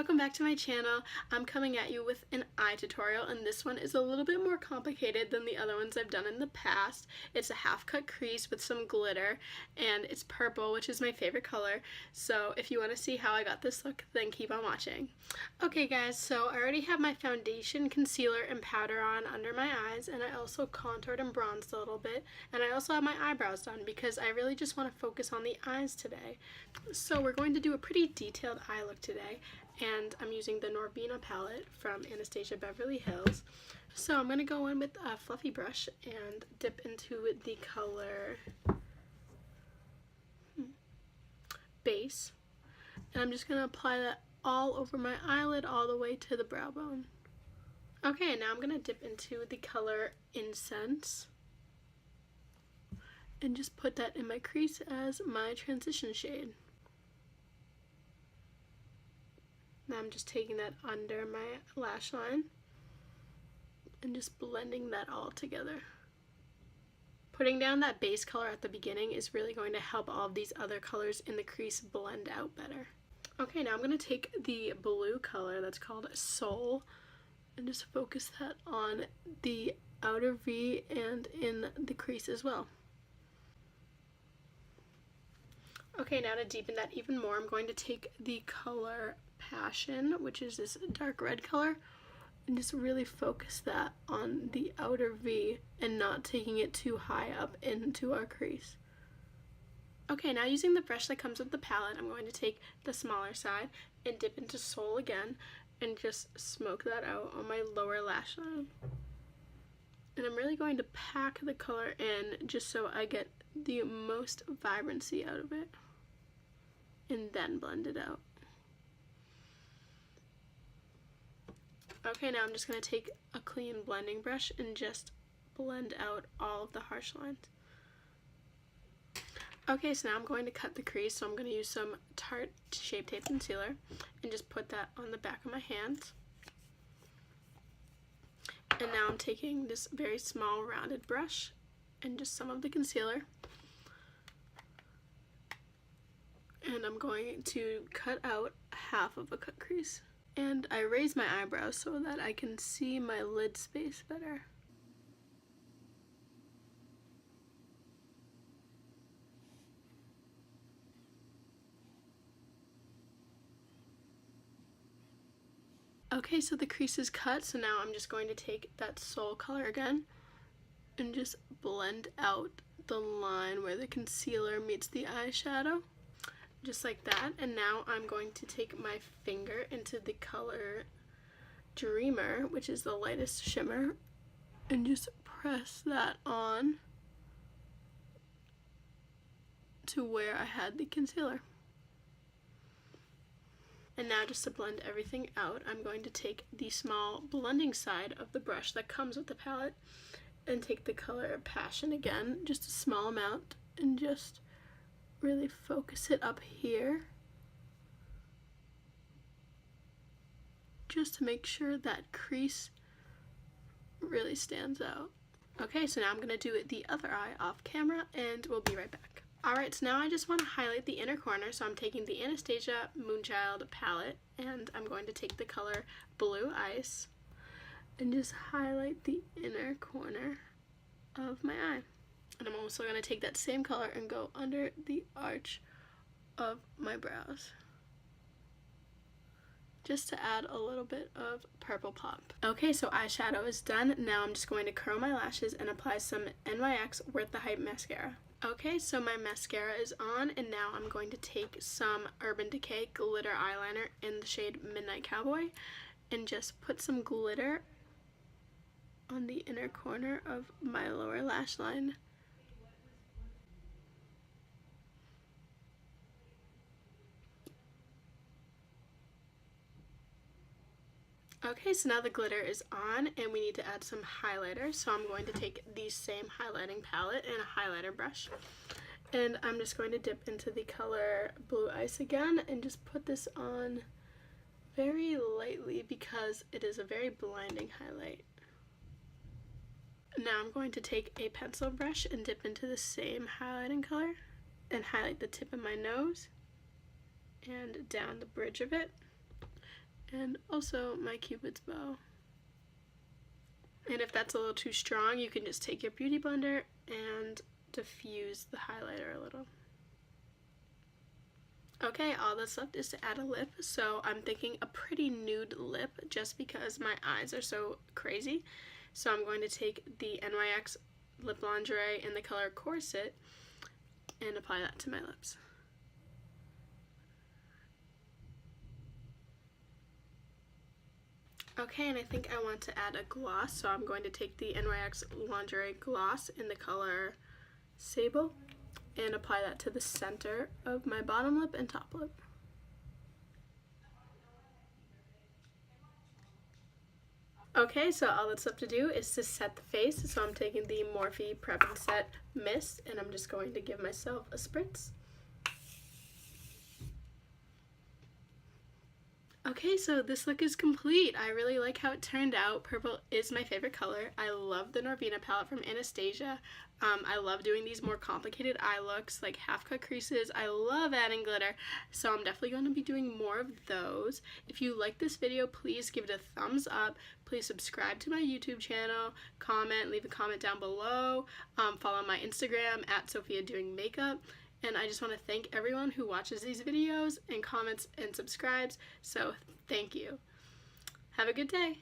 welcome back to my channel. I'm coming at you with an eye tutorial, and this one is a little bit more complicated than the other ones I've done in the past. It's a half cut crease with some glitter, and it's purple, which is my favorite color. So if you want to see how I got this look, then keep on watching. Okay guys, so I already have my foundation, concealer, and powder on under my eyes, and I also contoured and bronzed a little bit, and I also have my eyebrows done because I really just want to focus on the eyes today. So we're going to do a pretty detailed eye look today, and I'm using the Norvina palette from Anastasia Beverly Hills. So I'm going to go in with a fluffy brush and dip into the color Base, and I'm just going to apply that all over my eyelid all the way to the brow bone. Okay, now I'm going to dip into the color Incense and just put that in my crease as my transition shade. Now I'm just taking that under my lash line and just blending that all together. Putting down that base color at the beginning is really going to help all of these other colors in the crease blend out better. Okay, now I'm going to take the blue color that's called Soul and just focus that on the outer V and in the crease as well. Okay, now to deepen that even more, I'm going to take the color Passion, which is this dark red color, and just really focus that on the outer V and not taking it too high up into our crease. Okay, now using the brush that comes with the palette, I'm going to take the smaller side and dip into Soul again and just smoke that out on my lower lash line. And I'm really going to pack the color in just so I get the most vibrancy out of it, and then blend it out. Okay, now I'm just going to take a clean blending brush and just blend out all of the harsh lines. Okay, so now I'm going to cut the crease, so I'm going to use some Tarte Shape Tape Concealer and just put that on the back of my hand. And now I'm taking this very small rounded brush and just some of the concealer, and I'm going to cut out half of a cut crease. And I raise my eyebrows so that I can see my lid space better. Okay, so the crease is cut, so now I'm just going to take that Soul color again and just blend out the line where the concealer meets the eyeshadow. Just like that. And now I'm going to take my finger into the color Dreamer, which is the lightest shimmer, and just press that on to where I had the concealer. And now, just to blend everything out, I'm going to take the small blending side of the brush that comes with the palette and take the color Passion again, just a small amount, and just really focus it up here, just to make sure that crease really stands out. Okay, so now I'm going to do it the other eye off camera, and we'll be right back. Alright, so now I just want to highlight the inner corner, so I'm taking the Anastasia Moonchild palette, and I'm going to take the color Blue Ice and just highlight the inner corner of my eye. And I'm also going to take that same color and go under the arch of my brows, just to add a little bit of purple pop. Okay, so eyeshadow is done. Now I'm just going to curl my lashes and apply some NYX Worth the Hype mascara. Okay, so my mascara is on, and now I'm going to take some Urban Decay glitter eyeliner in the shade Midnight Cowboy and just put some glitter on the inner corner of my lower lash line. Okay, so now the glitter is on and we need to add some highlighter, so I'm going to take the same highlighting palette and a highlighter brush, and I'm just going to dip into the color Blue Ice again and just put this on very lightly because it is a very blinding highlight. Now I'm going to take a pencil brush and dip into the same highlighting color and highlight the tip of my nose and down the bridge of it. and also my Cupid's bow. And if that's a little too strong, you can just take your beauty blender and diffuse the highlighter a little. Okay, all that's left is to add a lip, so I'm thinking a pretty nude lip just because my eyes are so crazy. So I'm going to take the NYX Lip Lingerie in the color Corset and apply that to my lips. Okay, and I think I want to add a gloss, so I'm going to take the NYX Lingerie Gloss in the color Sable and apply that to the center of my bottom lip and top lip. Okay, so all that's left to do is to set the face, so I'm taking the Morphe Prep and Set Mist, and I'm just going to give myself a spritz. Okay, so this look is complete. I really like how it turned out. Purple is my favorite color. I love the Norvina palette from Anastasia. I love doing these more complicated eye looks, like half-cut creases. I love adding glitter, so I'm definitely going to be doing more of those. If you like this video, please give it a thumbs up. Please subscribe to my YouTube channel, comment, leave a comment down below, follow my Instagram at SophiaDoingMakeup. And I just want to thank everyone who watches these videos and comments and subscribes. So thank you. Have a good day.